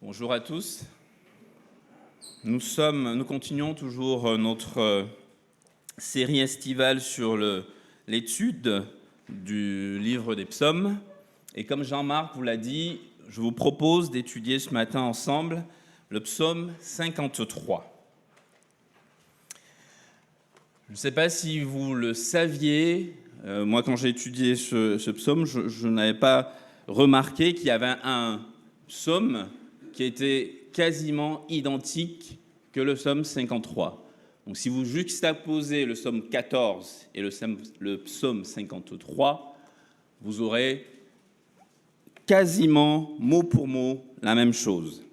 Bonjour à tous. Nous continuons toujours notre série estivale sur l'étude du livre des psaumes. Et comme Jean-Marc vous l'a dit, je vous propose d'étudier ce matin ensemble le psaume 53. Je ne sais pas si vous le saviez, moi quand j'ai étudié ce psaume, je n'avais pas remarqué qu'il y avait un psaume qui était quasiment identique que le psaume 53. Donc si vous juxtaposez le psaume 14 et le psaume 53, vous aurez quasiment mot pour mot la même chose.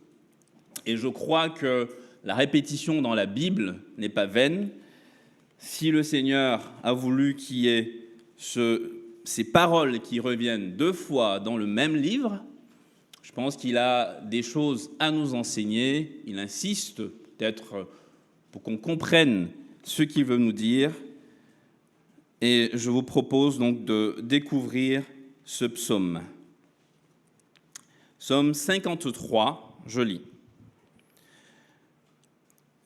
Et je crois que la répétition dans la Bible n'est pas vaine. Si le Seigneur a voulu qu'il y ait ces paroles qui reviennent deux fois dans le même livre, je pense qu'il a des choses à nous enseigner. Il insiste peut-être pour qu'on comprenne ce qu'il veut nous dire. Et je vous propose donc de découvrir ce psaume. Psaume 53, je lis.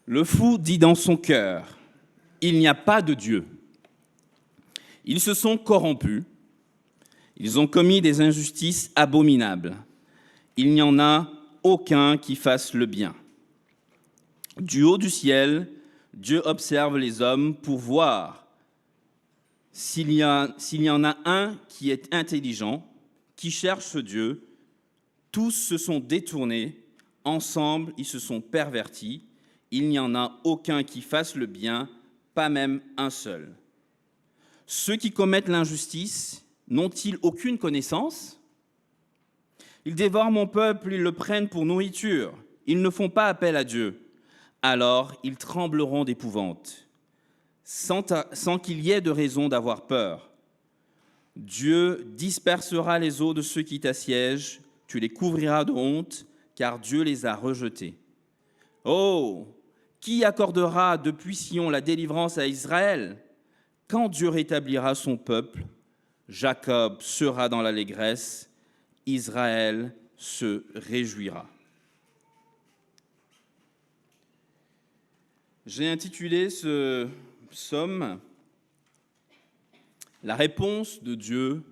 Le fou dit dans son cœur: il n'y a pas de Dieu. Ils se sont corrompus. Ils ont commis des injustices abominables. Il n'y en a aucun qui fasse le bien. Du haut du ciel, Dieu observe les hommes pour voir s'il y en a un qui est intelligent, qui cherche Dieu. Tous se sont détournés, ensemble ils se sont pervertis. Il n'y en a aucun qui fasse le bien, pas même un seul. Ceux qui commettent l'injustice n'ont-ils aucune connaissance ? Ils dévorent mon peuple, ils le prennent pour nourriture. Ils ne font pas appel à Dieu. Alors ils trembleront d'épouvante, sans qu'il y ait de raison d'avoir peur. Dieu dispersera les eaux de ceux qui t'assiègent. Tu les couvriras de honte, car Dieu les a rejetés. Oh, qui accordera depuis Sion la délivrance à Israël ? Quand Dieu rétablira son peuple, Jacob sera dans l'allégresse, Israël se réjouira. J'ai intitulé ce psaume « La réponse de Dieu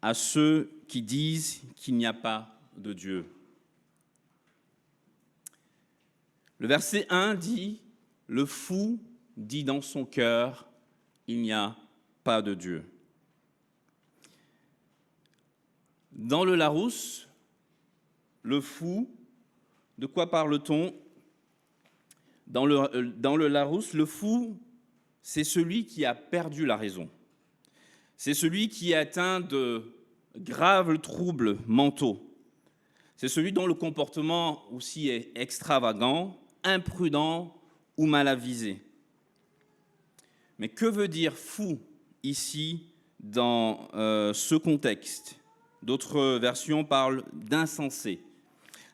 à ceux qui disent qu'il n'y a pas de Dieu ». Le verset 1 dit « Le fou dit dans son cœur, il n'y a pas de Dieu ». Dans le Larousse, le fou, de quoi parle-t-on ? Dans le Larousse, le fou, c'est celui qui a perdu la raison. C'est celui qui est atteint de graves troubles mentaux. C'est celui dont le comportement aussi est extravagant, imprudent ou mal avisé. Mais que veut dire fou ici dans ce contexte ? D'autres versions parlent d'insensé.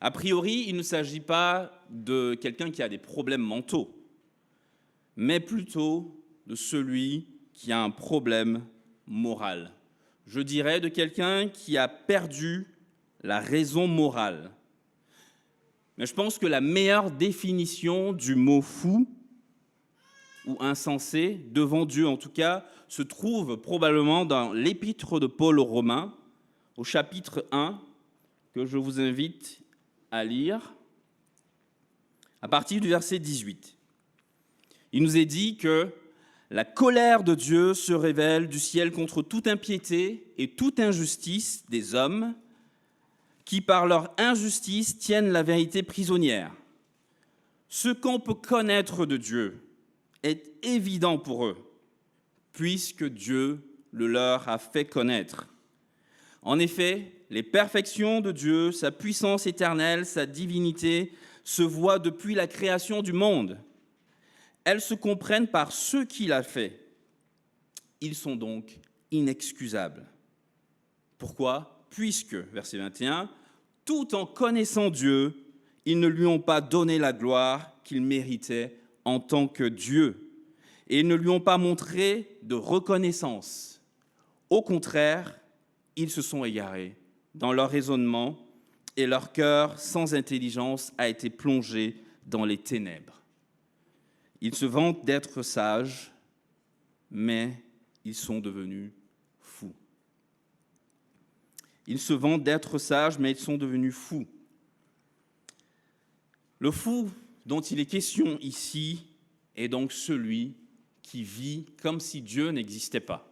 A priori, il ne s'agit pas de quelqu'un qui a des problèmes mentaux, mais plutôt de celui qui a un problème moral. Je dirais de quelqu'un qui a perdu la raison morale. Mais je pense que la meilleure définition du mot fou ou insensé, devant Dieu en tout cas, se trouve probablement dans l'épître de Paul aux Romains, au chapitre 1, que je vous invite à lire, à partir du verset 18. Il nous est dit que la colère de Dieu se révèle du ciel contre toute impiété et toute injustice des hommes qui, par leur injustice, tiennent la vérité prisonnière. Ce qu'on peut connaître de Dieu est évident pour eux, puisque Dieu le leur a fait connaître. En effet, les perfections de Dieu, sa puissance éternelle, sa divinité, se voient depuis la création du monde. Elles se comprennent par ce qu'il a fait. Ils sont donc inexcusables. Pourquoi ? Puisque, verset 21, tout en connaissant Dieu, ils ne lui ont pas donné la gloire qu'il méritait en tant que Dieu, et ils ne lui ont pas montré de reconnaissance. Au contraire, ils se sont égarés dans leur raisonnement et leur cœur sans intelligence a été plongé dans les ténèbres. Ils se vantent d'être sages, mais ils sont devenus fous. Ils se vantent d'être sages, mais ils sont devenus fous. Le fou dont il est question ici est donc celui qui vit comme si Dieu n'existait pas.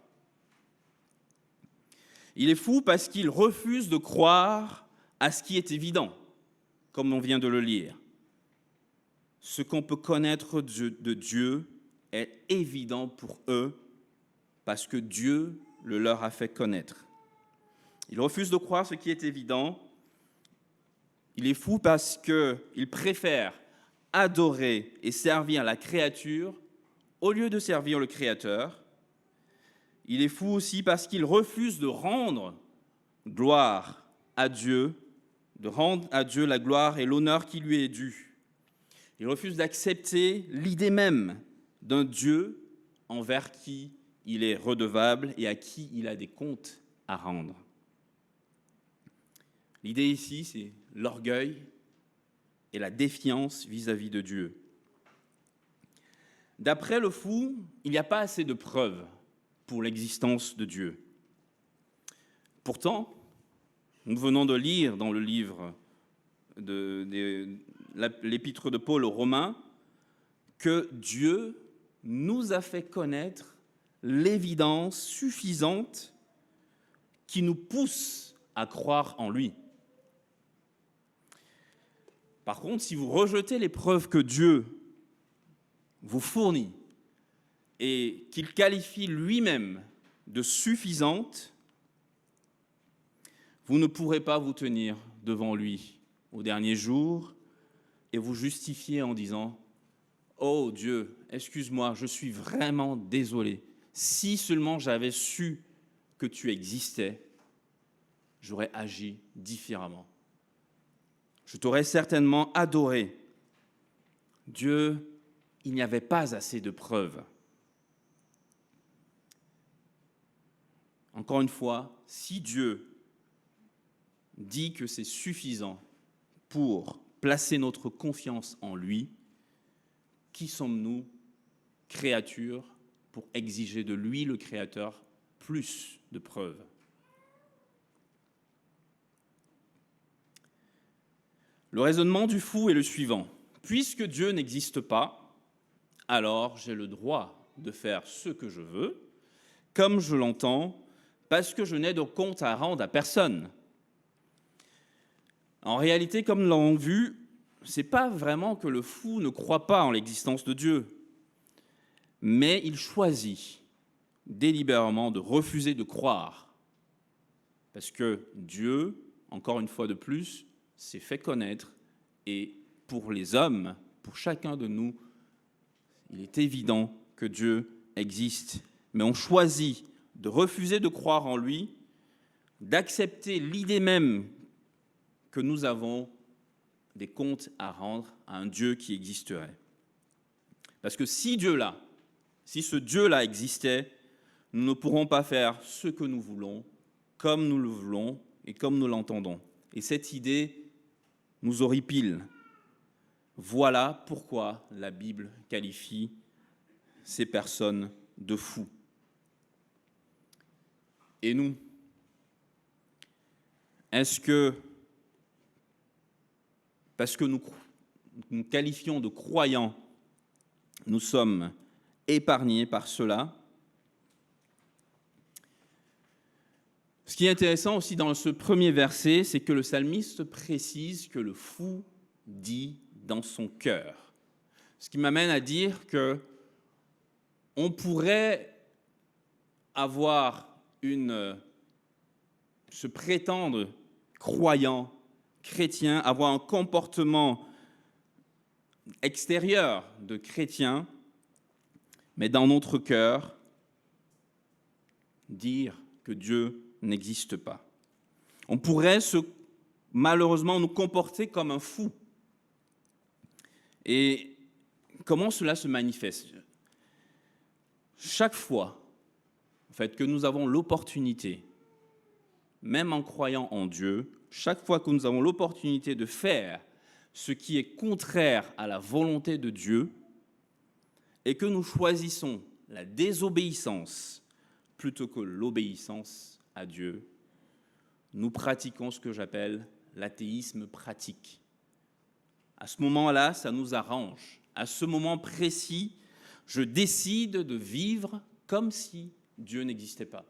Il est fou parce qu'il refuse de croire à ce qui est évident, comme on vient de le lire. Ce qu'on peut connaître de Dieu est évident pour eux parce que Dieu le leur a fait connaître. Il refuse de croire ce qui est évident. Il est fou parce qu'il préfère adorer et servir la créature au lieu de servir le Créateur. Il est fou aussi parce qu'il refuse de rendre gloire à Dieu, de rendre à Dieu la gloire et l'honneur qui lui est dû. Il refuse d'accepter l'idée même d'un Dieu envers qui il est redevable et à qui il a des comptes à rendre. L'idée ici, c'est l'orgueil et la défiance vis-à-vis de Dieu. D'après le fou, il n'y a pas assez de preuves pour l'existence de Dieu. Pourtant, nous venons de lire dans le livre l'épître de Paul aux Romains que Dieu nous a fait connaître l'évidence suffisante qui nous pousse à croire en lui. Par contre, si vous rejetez les preuves que Dieu vous fournit et qu'il qualifie lui-même de suffisantes, vous ne pourrez pas vous tenir devant lui au dernier jour et vous justifier en disant « Oh Dieu, excuse-moi, je suis vraiment désolé. Si seulement j'avais su que tu existais, j'aurais agi différemment. Je t'aurais certainement adoré. Dieu, il n'y avait pas assez de preuves. » Encore une fois, si Dieu dit que c'est suffisant pour placer notre confiance en lui, qui sommes-nous, créatures, pour exiger de lui, le Créateur, plus de preuves? Le raisonnement du fou est le suivant. Puisque Dieu n'existe pas, alors j'ai le droit de faire ce que je veux, comme je l'entends, parce que je n'ai de compte à rendre à personne. En réalité, comme nous l'avons vu, ce n'est pas vraiment que le fou ne croit pas en l'existence de Dieu, mais il choisit délibérément de refuser de croire, parce que Dieu, encore une fois de plus, s'est fait connaître, et pour les hommes, pour chacun de nous, il est évident que Dieu existe. Mais on choisit de refuser de croire en lui, d'accepter l'idée même que nous avons des comptes à rendre à un Dieu qui existerait. Parce que si ce Dieu-là existait, nous ne pourrons pas faire ce que nous voulons, comme nous le voulons et comme nous l'entendons. Et cette idée nous horripile. Voilà pourquoi la Bible qualifie ces personnes de fous. Et nous, est-ce que, parce que nous qualifions de croyants, nous sommes épargnés par cela? Ce qui est intéressant aussi dans ce premier verset, c'est que le psalmiste précise que le fou dit dans son cœur. Ce qui m'amène à dire que on pourrait se prétendre croyant, chrétien, avoir un comportement extérieur de chrétien, mais dans notre cœur, dire que Dieu n'existe pas. On pourrait malheureusement nous comporter comme un fou. Et comment cela se manifeste? Chaque fois, en fait, que nous avons l'opportunité même en croyant en Dieu, chaque fois que nous avons l'opportunité de faire ce qui est contraire à la volonté de Dieu et que nous choisissons la désobéissance plutôt que l'obéissance à Dieu, nous pratiquons ce que j'appelle l'athéisme pratique. À ce moment-là, ça nous arrange. À ce moment précis, je décide de vivre comme si Dieu n'existait pas.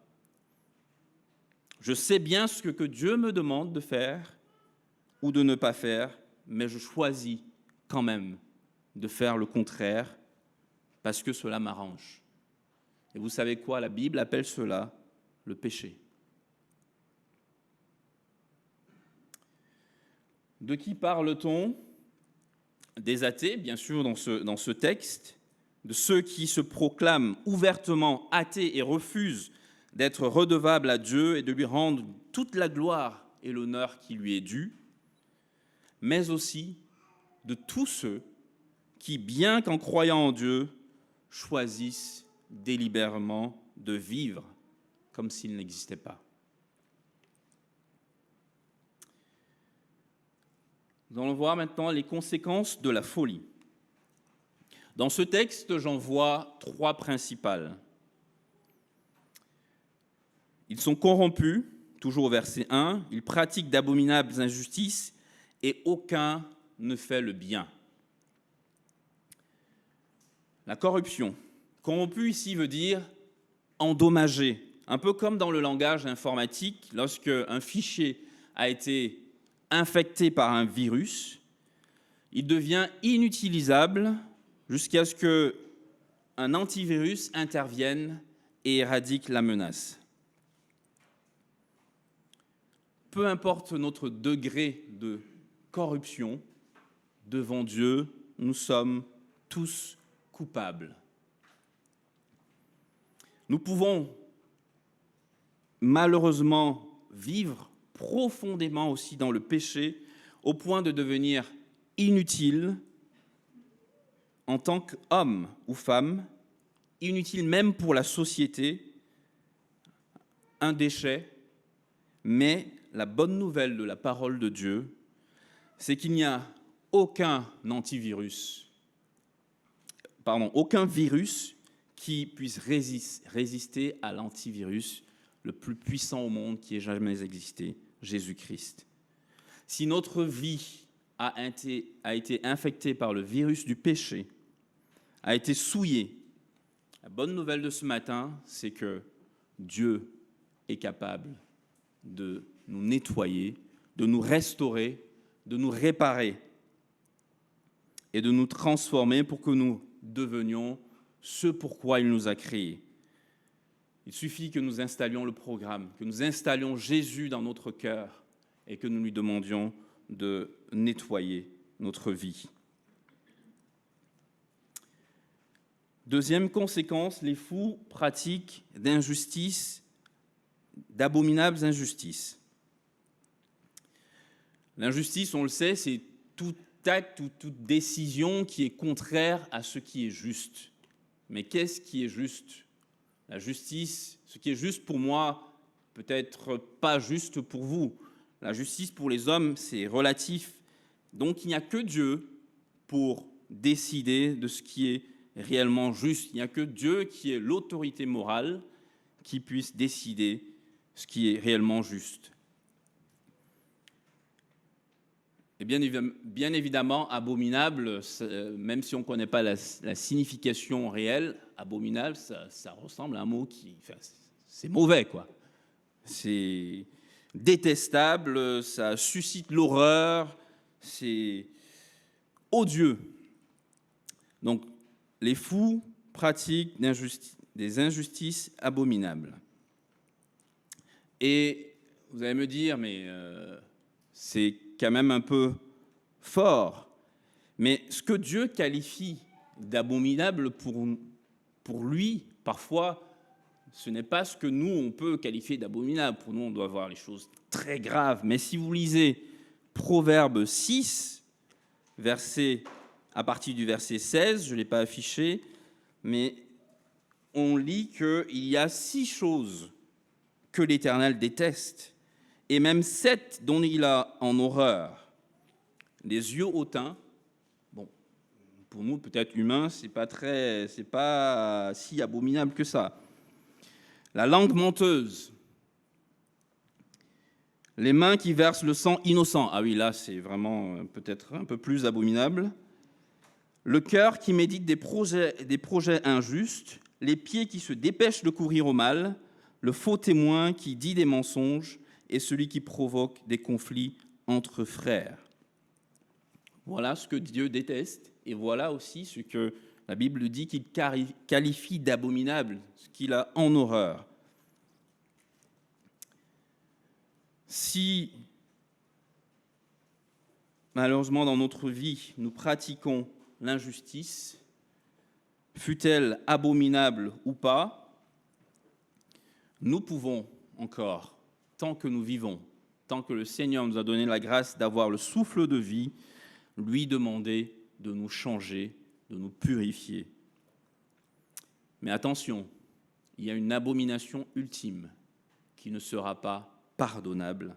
Je sais bien ce que Dieu me demande de faire ou de ne pas faire, mais je choisis quand même de faire le contraire parce que cela m'arrange. Et vous savez quoi? La Bible appelle cela le péché. De qui parle-t-on? Des athées, bien sûr, dans ce texte, de ceux qui se proclament ouvertement athées et refusent d'être redevables à Dieu et de lui rendre toute la gloire et l'honneur qui lui est dû, mais aussi de tous ceux qui, bien qu'en croyant en Dieu, choisissent délibérément de vivre comme s'il n'existait pas. Nous allons voir maintenant les conséquences de la folie. Dans ce texte, j'en vois trois principales. Ils sont corrompus, toujours au verset 1, ils pratiquent d'abominables injustices et aucun ne fait le bien. La corruption. Corrompu ici veut dire endommagé, un peu comme dans le langage informatique, lorsque un fichier a été infecté par un virus, il devient inutilisable jusqu'à ce qu'un antivirus intervienne et éradique la menace. Peu importe notre degré de corruption, devant Dieu, nous sommes tous coupables. Nous pouvons malheureusement vivre profondément aussi dans le péché, au point de devenir inutile en tant qu'homme ou femme, inutile même pour la société, un déchet. Mais la bonne nouvelle de la parole de Dieu, c'est qu'il n'y a aucun virus qui puisse résister à l'antivirus le plus puissant au monde qui ait jamais existé, Jésus-Christ. Si notre vie a été infectée par le virus du péché, a été souillée, la bonne nouvelle de ce matin, c'est que Dieu est capable de nous nettoyer, de nous restaurer, de nous réparer et de nous transformer pour que nous devenions ce pourquoi il nous a créés. Il suffit que nous installions le programme, que nous installions Jésus dans notre cœur et que nous lui demandions de nettoyer notre vie. Deuxième conséquence, les fous pratiquent d'injustice, d'abominables injustices. L'injustice, on le sait, c'est tout acte ou toute décision qui est contraire à ce qui est juste. Mais qu'est-ce qui est juste? La justice, ce qui est juste pour moi, peut-être pas juste pour vous. La justice pour les hommes, c'est relatif. Donc il n'y a que Dieu pour décider de ce qui est réellement juste. Il n'y a que Dieu qui est l'autorité morale qui puisse décider ce qui est réellement juste. Et bien évidemment, abominable, même si on ne connaît pas la signification réelle, abominable, ça ressemble à un mot c'est mauvais, quoi. C'est détestable, ça suscite l'horreur, c'est odieux. Donc, les fous pratiquent des injustices abominables. Et vous allez me dire, mais c'est quand même un peu fort. Mais ce que Dieu qualifie d'abominable pour lui, parfois, ce n'est pas ce que nous, on peut qualifier d'abominable. Pour nous, on doit voir les choses très graves. Mais si vous lisez Proverbe 6, à partir du verset 16, je ne l'ai pas affiché, mais on lit qu'il y a 6 choses que l'Éternel déteste. et même 7 dont il a en horreur. Les yeux hautains, bon, pour nous peut-être humains, c'est pas si abominable que ça. La langue menteuse, les mains qui versent le sang innocent. Ah oui, là c'est vraiment peut-être un peu plus abominable. Le cœur qui médite des projets injustes, les pieds qui se dépêchent de courir au mal, le faux témoin qui dit des mensonges et celui qui provoque des conflits entre frères. Voilà ce que Dieu déteste et voilà aussi ce que la Bible dit qu'il qualifie d'abominable, ce qu'il a en horreur. Si, malheureusement, dans notre vie, nous pratiquons l'injustice, fût-elle abominable ou pas, nous pouvons encore, tant que nous vivons, tant que le Seigneur nous a donné la grâce d'avoir le souffle de vie, lui demander de nous changer, de nous purifier. Mais attention, il y a une abomination ultime qui ne sera pas pardonnable.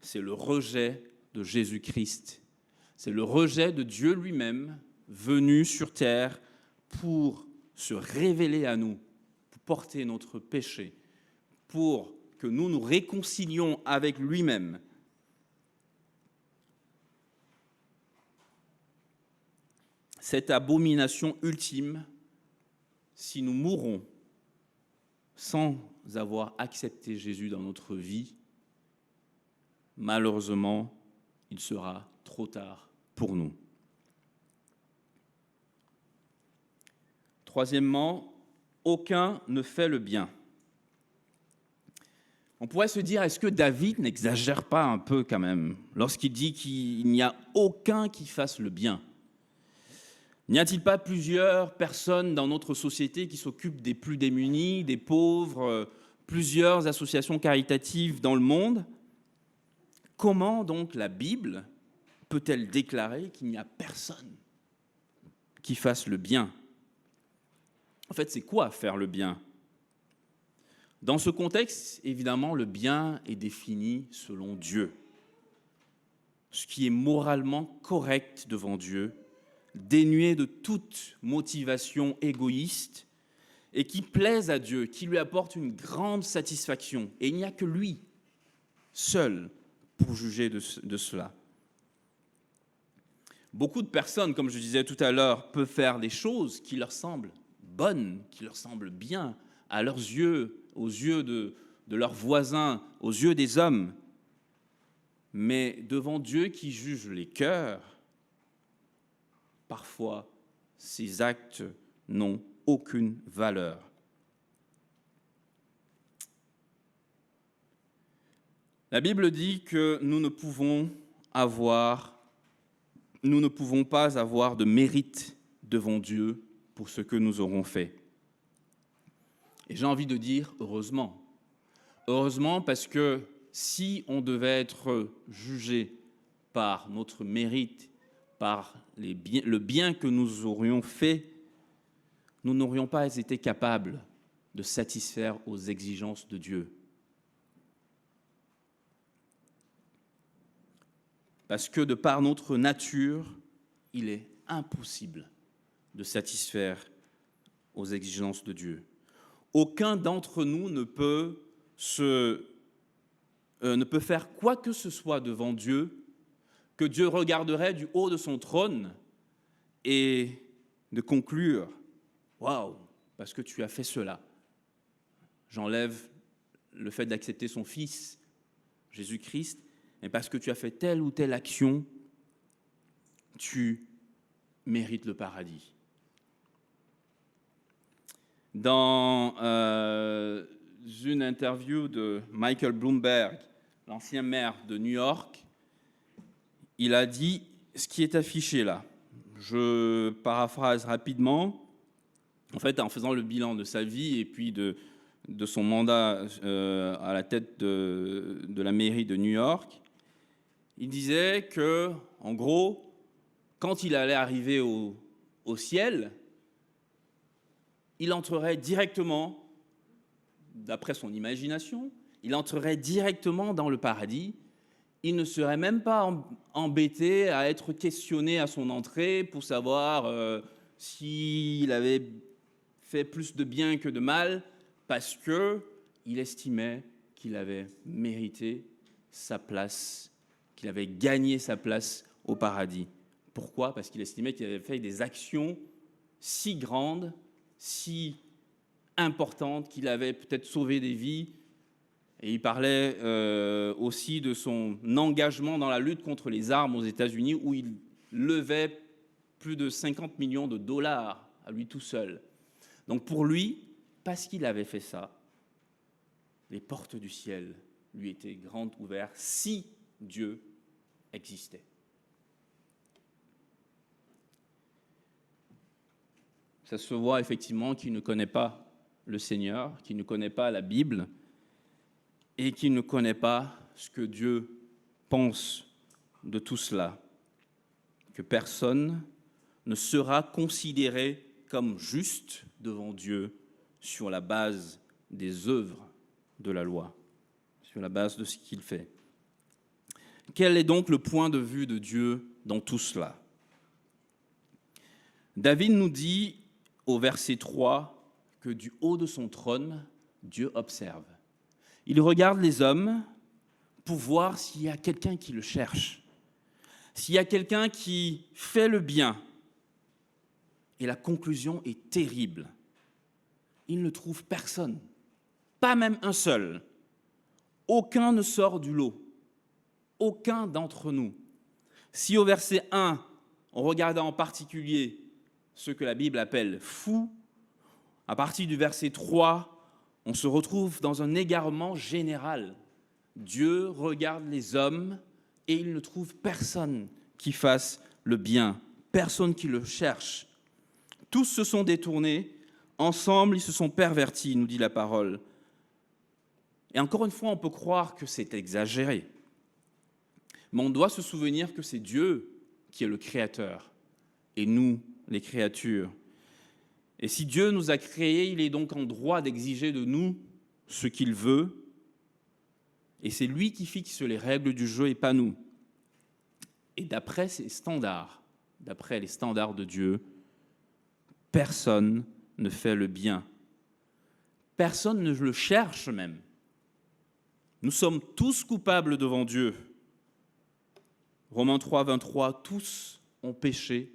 C'est le rejet de Jésus-Christ. C'est le rejet de Dieu lui-même venu sur terre pour se révéler à nous, pour porter notre péché, pour que nous nous réconcilions avec lui-même. Cette abomination ultime, si nous mourons sans avoir accepté Jésus dans notre vie, malheureusement, il sera trop tard pour nous. Troisièmement, aucun ne fait le bien. On pourrait se dire, est-ce que David n'exagère pas un peu quand même lorsqu'il dit qu'il n'y a aucun qui fasse le bien ? N'y a-t-il pas plusieurs personnes dans notre société qui s'occupent des plus démunis, des pauvres, plusieurs associations caritatives dans le monde ? Comment donc la Bible peut-elle déclarer qu'il n'y a personne qui fasse le bien ? En fait, c'est quoi faire le bien ? Dans ce contexte, évidemment, le bien est défini selon Dieu. Ce qui est moralement correct devant Dieu, dénué de toute motivation égoïste et qui plaise à Dieu, qui lui apporte une grande satisfaction. Et il n'y a que lui, seul, pour juger de cela. Beaucoup de personnes, comme je disais tout à l'heure, peuvent faire des choses qui leur semblent bonnes, qui leur semblent bien à leurs yeux, aux yeux de leurs voisins, aux yeux des hommes. Mais devant Dieu qui juge les cœurs, parfois, ces actes n'ont aucune valeur. La Bible dit que nous ne pouvons pas avoir de mérite devant Dieu pour ce que nous aurons fait. Et j'ai envie de dire heureusement. Heureusement parce que si on devait être jugé par notre mérite, par le bien que nous aurions fait, nous n'aurions pas été capables de satisfaire aux exigences de Dieu. Parce que de par notre nature, il est impossible de satisfaire aux exigences de Dieu. Aucun d'entre nous ne peut faire quoi que ce soit devant Dieu que Dieu regarderait du haut de son trône et de conclure « Waouh, parce que tu as fait cela, j'enlève le fait d'accepter son Fils, Jésus-Christ, mais parce que tu as fait telle ou telle action, tu mérites le paradis. » Dans une interview de Michael Bloomberg, l'ancien maire de New York, il a dit ce qui est affiché là. Je paraphrase rapidement. En fait, en faisant le bilan de sa vie et puis de son mandat à la tête de la mairie de New York, il disait que, en gros, quand il allait arriver au ciel, il entrerait directement, d'après son imagination, il entrerait directement dans le paradis. Il ne serait même pas embêté à être questionné à son entrée pour savoir s'il avait fait plus de bien que de mal, parce qu'il estimait qu'il avait mérité sa place, qu'il avait gagné sa place au paradis. Pourquoi ? Parce qu'il estimait qu'il avait fait des actions si grandes, si importante, qu'il avait peut-être sauvé des vies. Et il parlait aussi de son engagement dans la lutte contre les armes aux États-Unis, où il levait plus de 50 millions de dollars à lui tout seul. Donc pour lui, parce qu'il avait fait ça, les portes du ciel lui étaient grandes ouvertes si Dieu existait. Ça se voit effectivement qu'il ne connaît pas le Seigneur, qu'il ne connaît pas la Bible et qu'il ne connaît pas ce que Dieu pense de tout cela. Que personne ne sera considéré comme juste devant Dieu sur la base des œuvres de la loi, sur la base de ce qu'il fait. Quel est donc le point de vue de Dieu dans tout cela ? David nous dit au verset 3 que du haut de son trône, Dieu observe. Il regarde les hommes pour voir s'il y a quelqu'un qui le cherche, s'il y a quelqu'un qui fait le bien. Et la conclusion est terrible. Il ne trouve personne, pas même un seul. Aucun ne sort du lot, aucun d'entre nous. Si au verset 1, on regardait en particulier ce que la Bible appelle fou, à partir du verset 3, on se retrouve dans un égarement général. Dieu regarde les hommes et il ne trouve personne qui fasse le bien, personne qui le cherche. Tous se sont détournés, ensemble ils se sont pervertis, nous dit la parole. Et encore une fois, on peut croire que c'est exagéré. Mais on doit se souvenir que c'est Dieu qui est le créateur et nous, les créatures. Et si Dieu nous a créés, il est donc en droit d'exiger de nous ce qu'il veut. Et c'est lui qui fixe les règles du jeu et pas nous. Et d'après ses standards, d'après les standards de Dieu, personne ne fait le bien. Personne ne le cherche même. Nous sommes tous coupables devant Dieu. Romains 3, 23, tous ont péché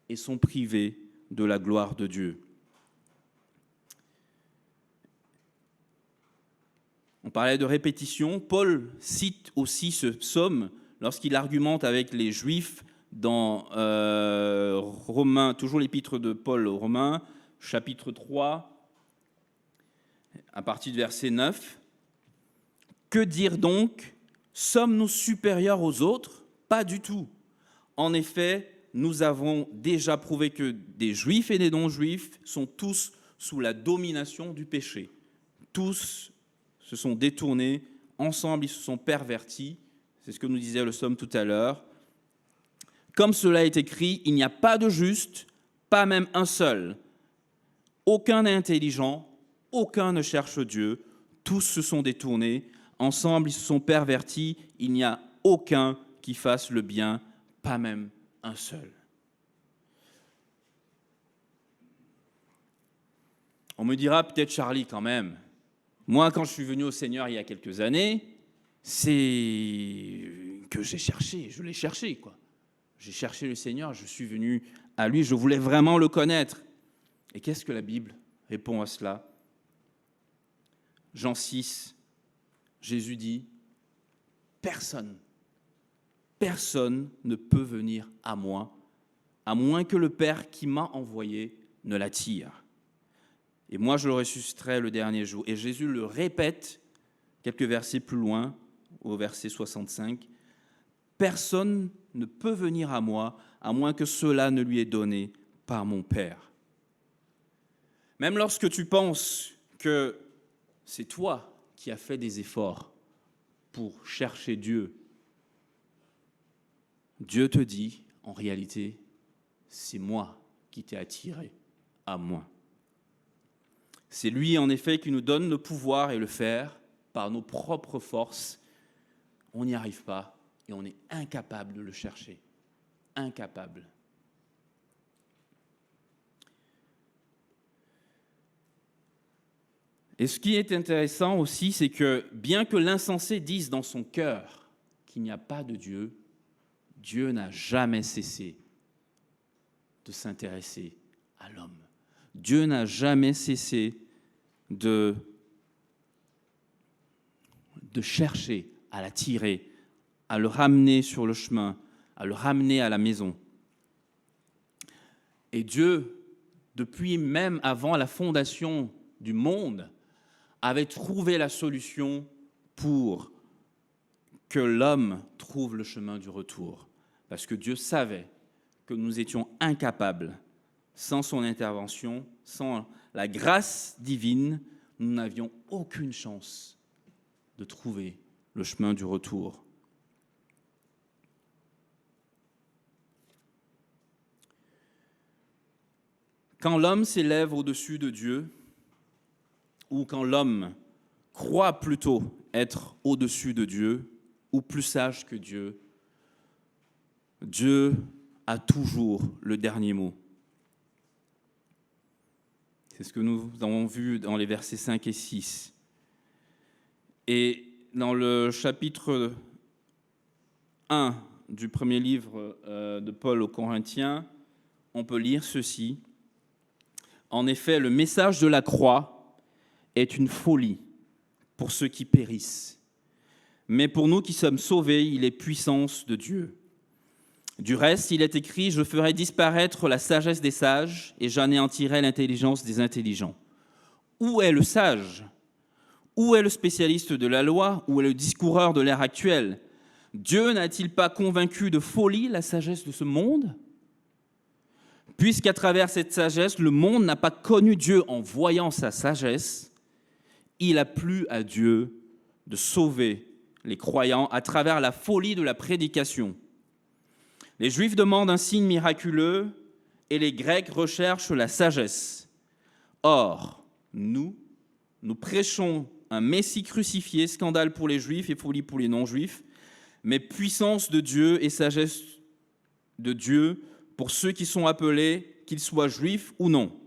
et sont privés de la gloire de Dieu. On parlait de répétition. Paul cite aussi ce psaume lorsqu'il argumente avec les Juifs dans Romains, toujours l'épître de Paul aux Romains, chapitre 3, à partir du verset 9. Que dire donc ? Sommes-nous supérieurs aux autres ? Pas du tout. En effet, nous avons déjà prouvé que des Juifs et des non-Juifs sont tous sous la domination du péché. Tous se sont détournés, ensemble ils se sont pervertis. C'est ce que nous disait le psaume tout à l'heure. Comme cela est écrit, il n'y a pas de juste, pas même un seul. Aucun n'est intelligent, aucun ne cherche Dieu. Tous se sont détournés, ensemble ils se sont pervertis. Il n'y a aucun qui fasse le bien, pas même un seul. On me dira peut-être, Charlie, quand même, moi, quand je suis venu au Seigneur il y a quelques années, c'est que j'ai cherché, je l'ai cherché, quoi. J'ai cherché le Seigneur, je suis venu à lui, je voulais vraiment le connaître. Et qu'est-ce que la Bible répond à cela ? Jean 6, Jésus dit, personne ne peut venir à moi, à moins que le Père qui m'a envoyé ne l'attire. Et moi, je le ressusciterai le dernier jour. Et Jésus le répète quelques versets plus loin, au verset 65. Personne ne peut venir à moi, à moins que cela ne lui est donné par mon Père. Même lorsque tu penses que c'est toi qui as fait des efforts pour chercher Dieu, Dieu te dit, en réalité, c'est moi qui t'ai attiré à moi. C'est lui, en effet, qui nous donne le pouvoir et le faire, par nos propres forces, on n'y arrive pas et on est incapable de le chercher. Incapable. Et ce qui est intéressant aussi, c'est que bien que l'insensé dise dans son cœur qu'il n'y a pas de Dieu, Dieu n'a jamais cessé de s'intéresser à l'homme. Dieu n'a jamais cessé de chercher à l'attirer, à le ramener sur le chemin, à le ramener à la maison. Et Dieu, depuis même avant la fondation du monde, avait trouvé la solution pour que l'homme trouve le chemin du retour. Parce que Dieu savait que nous étions incapables, sans son intervention, sans la grâce divine, nous n'avions aucune chance de trouver le chemin du retour. Quand l'homme s'élève au-dessus de Dieu, ou quand l'homme croit plutôt être au-dessus de Dieu, ou plus sage que Dieu, Dieu a toujours le dernier mot. C'est ce que nous avons vu dans les versets 5 et 6. Et dans le chapitre 1 du premier livre de Paul aux Corinthiens, on peut lire ceci. En effet, le message de la croix est une folie pour ceux qui périssent. Mais pour nous qui sommes sauvés, il est puissance de Dieu. Du reste, il est écrit « Je ferai disparaître la sagesse des sages et j'anéantirai l'intelligence des intelligents. » Où est le sage ? Où est le spécialiste de la loi ? Où est le discoureur de l'ère actuelle ? Dieu n'a-t-il pas convaincu de folie la sagesse de ce monde ? Puisqu'à travers cette sagesse, le monde n'a pas connu Dieu en voyant sa sagesse, il a plu à Dieu de sauver les croyants à travers la folie de la prédication. Les Juifs demandent un signe miraculeux et les Grecs recherchent la sagesse. Or, nous prêchons un Messie crucifié, scandale pour les Juifs et folie pour les non-Juifs, mais puissance de Dieu et sagesse de Dieu pour ceux qui sont appelés, qu'ils soient juifs ou non.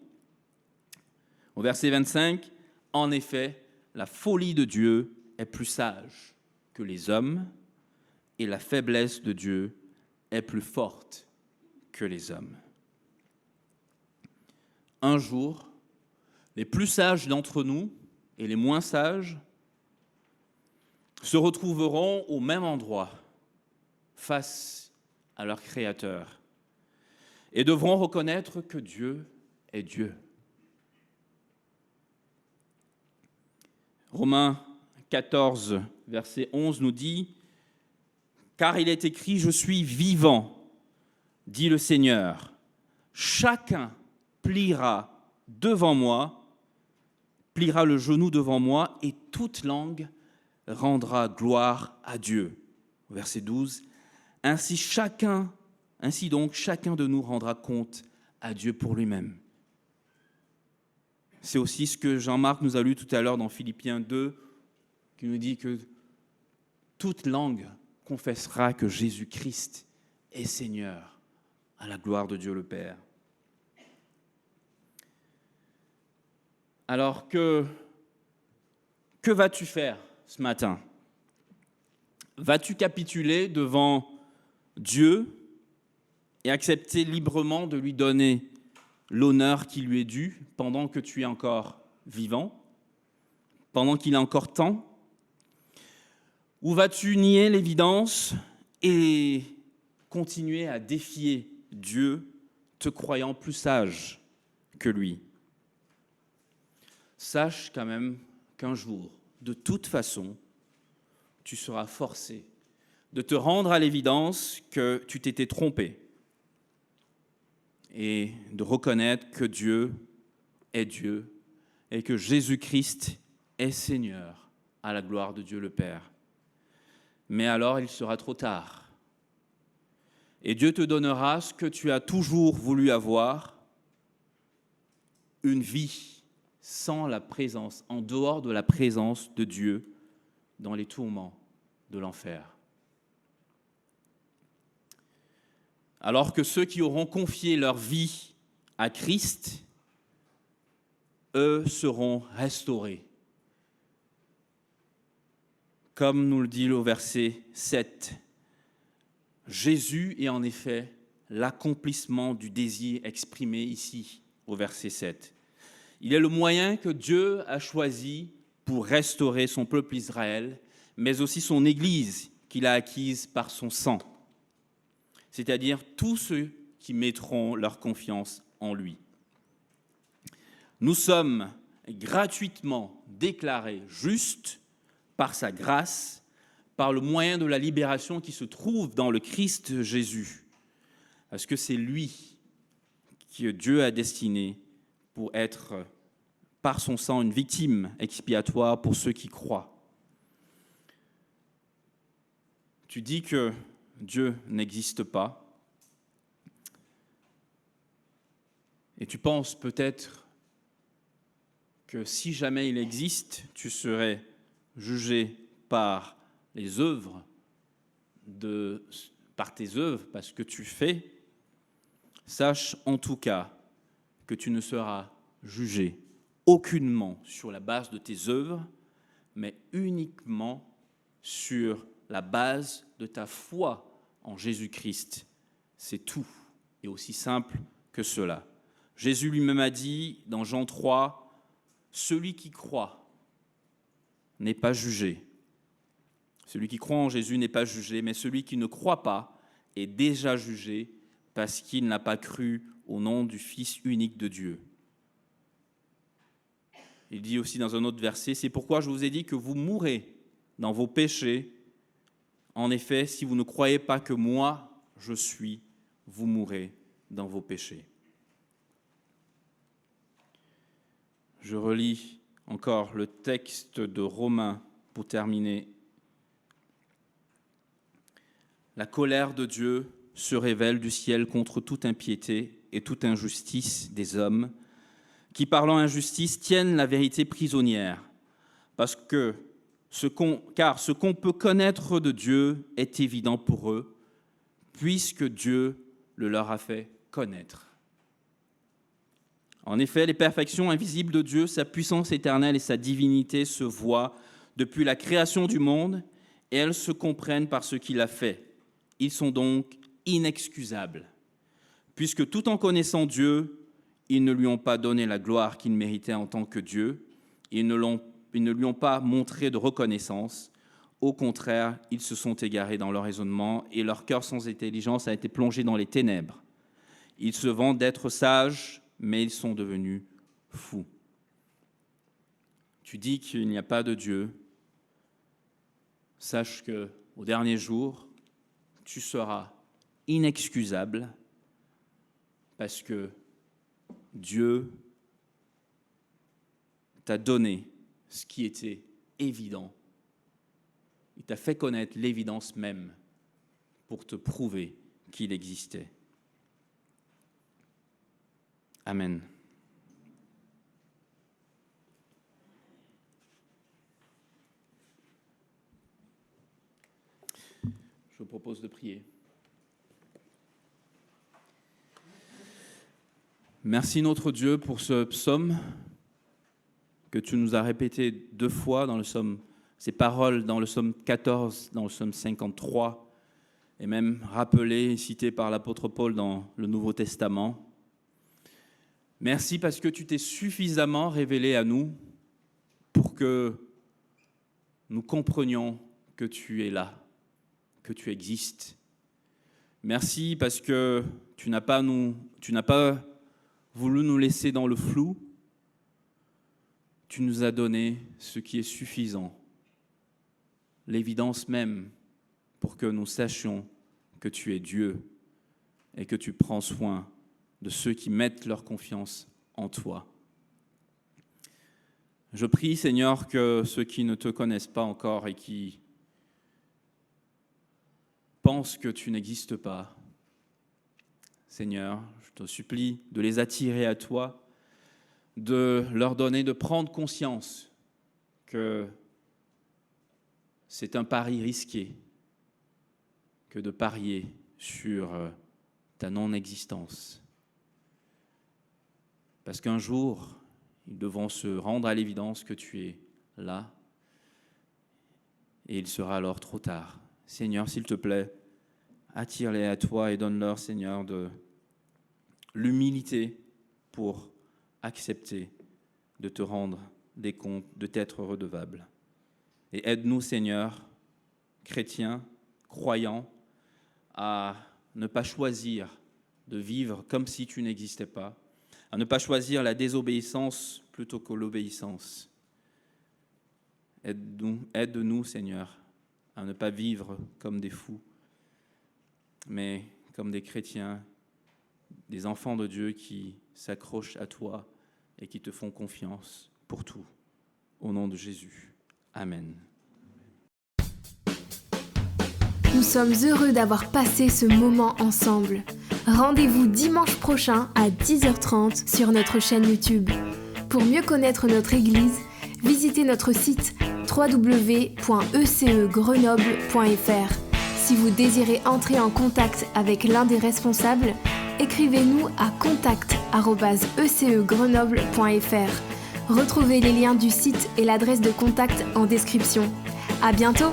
Au verset 25, en effet, la folie de Dieu est plus sage que les hommes et la faiblesse de Dieu est plus forte que les hommes. Un jour, les plus sages d'entre nous et les moins sages se retrouveront au même endroit face à leur Créateur et devront reconnaître que Dieu est Dieu. Romains 14, verset 11 nous dit « Car il est écrit, je suis vivant, dit le Seigneur. Chacun pliera devant moi, pliera le genou devant moi, et toute langue rendra gloire à Dieu. » Verset 12 « Ainsi donc, chacun de nous rendra compte à Dieu pour lui-même. » C'est aussi ce que Jean-Marc nous a lu tout à l'heure dans Philippiens 2, qui nous dit que toute langue confessera que Jésus-Christ est Seigneur, à la gloire de Dieu le Père. Alors que vas-tu faire ce matin ? Vas-tu capituler devant Dieu et accepter librement de lui donner l'honneur qui lui est dû pendant que tu es encore vivant, pendant qu'il est encore temps ? Ou vas-tu nier l'évidence et continuer à défier Dieu, te croyant plus sage que lui ? Sache quand même qu'un jour, de toute façon, tu seras forcé de te rendre à l'évidence que tu t'étais trompé et de reconnaître que Dieu est Dieu et que Jésus-Christ est Seigneur à la gloire de Dieu le Père. Mais alors, il sera trop tard. Et Dieu te donnera ce que tu as toujours voulu avoir, une vie sans la présence, en dehors de la présence de Dieu, dans les tourments de l'enfer. Alors que ceux qui auront confié leur vie à Christ, eux seront restaurés. Comme nous le dit le verset 7, Jésus est en effet l'accomplissement du désir exprimé ici au verset 7. Il est le moyen que Dieu a choisi pour restaurer son peuple Israël, mais aussi son Église qu'il a acquise par son sang, c'est-à-dire tous ceux qui mettront leur confiance en lui. Nous sommes gratuitement déclarés justes par sa grâce, par le moyen de la libération qui se trouve dans le Christ Jésus, parce que c'est lui que Dieu a destiné pour être, par son sang, une victime expiatoire pour ceux qui croient. Tu dis que Dieu n'existe pas, et tu penses peut-être que si jamais il existe, tu serais jugé par les œuvres, par tes œuvres, par ce que tu fais. Sache en tout cas que tu ne seras jugé aucunement sur la base de tes œuvres, mais uniquement sur la base de ta foi en Jésus-Christ. C'est tout, et aussi simple que cela. Jésus lui-même a dit dans Jean 3, « Celui qui croit n'est pas jugé. » Celui qui croit en Jésus n'est pas jugé, mais celui qui ne croit pas est déjà jugé parce qu'il n'a pas cru au nom du Fils unique de Dieu. Il dit aussi dans un autre verset, « C'est pourquoi je vous ai dit que vous mourrez dans vos péchés. En effet, si vous ne croyez pas que moi, je suis, vous mourrez dans vos péchés. » Je relis encore le texte de Romains pour terminer. La colère de Dieu se révèle du ciel contre toute impiété et toute injustice des hommes qui, parlant injustice, tiennent la vérité prisonnière, car ce qu'on peut connaître de Dieu est évident pour eux, puisque Dieu le leur a fait connaître. En effet, les perfections invisibles de Dieu, sa puissance éternelle et sa divinité se voient depuis la création du monde, et elles se comprennent par ce qu'il a fait. Ils sont donc inexcusables, puisque tout en connaissant Dieu, ils ne lui ont pas donné la gloire qu'il méritait en tant que Dieu, ils ne lui ont pas montré de reconnaissance. Au contraire, ils se sont égarés dans leur raisonnement, et leur cœur sans intelligence a été plongé dans les ténèbres. Ils se vantent d'être sages, mais ils sont devenus fous. Tu dis qu'il n'y a pas de Dieu. Sache qu'au dernier jour, tu seras inexcusable parce que Dieu t'a donné ce qui était évident. Il t'a fait connaître l'évidence même pour te prouver qu'il existait. Amen. Je vous propose de prier. Merci notre Dieu pour ce psaume que tu nous as répété 2 fois dans le psaume, ces paroles dans le psaume 14, dans le psaume 53, et même rappelées et citées par l'apôtre Paul dans le Nouveau Testament. Merci parce que tu t'es suffisamment révélé à nous pour que nous comprenions que tu es là, que tu existes. Merci parce que tu n'as pas voulu nous laisser dans le flou. Tu nous as donné ce qui est suffisant, l'évidence même pour que nous sachions que tu es Dieu et que tu prends soin de ceux qui mettent leur confiance en toi. Je prie, Seigneur, que ceux qui ne te connaissent pas encore et qui pensent que tu n'existes pas, Seigneur, je te supplie de les attirer à toi, de leur donner de prendre conscience que c'est un pari risqué que de parier sur ta non-existence. Parce qu'un jour, ils devront se rendre à l'évidence que tu es là, et il sera alors trop tard. Seigneur, s'il te plaît, attire-les à toi et donne-leur, Seigneur, de l'humilité pour accepter de te rendre des comptes, de t'être redevable. Et aide-nous, Seigneur, chrétiens, croyants, à ne pas choisir de vivre comme si tu n'existais pas, à ne pas choisir la désobéissance plutôt que l'obéissance. Aide-nous, Seigneur, à ne pas vivre comme des fous, mais comme des chrétiens, des enfants de Dieu qui s'accrochent à toi et qui te font confiance pour tout. Au nom de Jésus. Amen. Nous sommes heureux d'avoir passé ce moment ensemble. Rendez-vous dimanche prochain à 10h30 sur notre chaîne YouTube. Pour mieux connaître notre Église, visitez notre site www.ecegrenoble.fr. Si vous désirez entrer en contact avec l'un des responsables, écrivez-nous à contact@ecegrenoble.fr. Retrouvez les liens du site et l'adresse de contact en description. À bientôt!